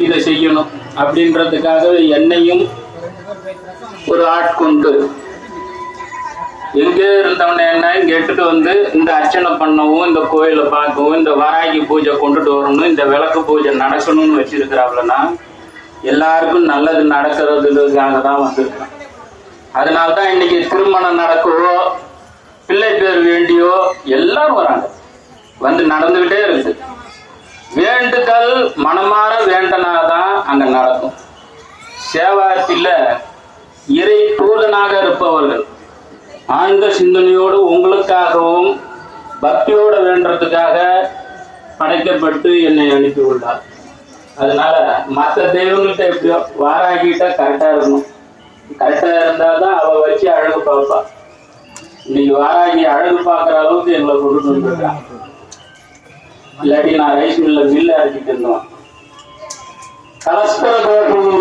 இதை செய்யணும் அப்படின்றதுக்காக என்னையும் ஒரு ஆட்கொண்டு எங்கே இருந்தவன என்ன கேட்டுட்டு வந்து இந்த அர்ச்சனை பண்ணவும், இந்த கோயிலை பார்க்கவும், இந்த வராகி பூஜை கொண்டுட்டு வரணும், இந்த விளக்கு பூஜை நடக்கணும்னு வச்சிருக்கிறாங்களா, எல்லாருக்கும் நல்லது நடக்கிறதுக்காக தான் வந்திருக்கேன். அதனால்தான் இன்னைக்கு திருமணம் நடக்கவோ பிள்ளை பேர் வேண்டியோ எல்லாரும் வராங்க, வந்து நடந்துகிட்டே இருக்குது. வேண்டுதல் மனமாற வேண்டனாதான் அங்க நடக்கும். சேவாத்தில இறை தூதனாக இருப்பவர்கள் ஆழ்ந்த சிந்தனையோடு உங்களுக்காகவும் பக்தியோடு வேண்டதுக்காக படைக்கப்பட்டு என்னை அனுப்பி உள்ளார். அதனால மற்ற தெய்வங்கள்ட்ட எப்படியோ வாராகிட்ட கரெக்டா இருக்கணும். கரெக்டா இருந்தாதான் அவ வச்சு அழகு பார்ப்பா. இன்னைக்கு வாராகி அழகு பார்க்குற அளவுக்கு எங்களை கொண்டு வந்துருக்கான். இல்லாட்டி நான் ரைஸ் மில்ல அரைச்சிட்டு இருந்தோம். கலஸ்கர தோஷம்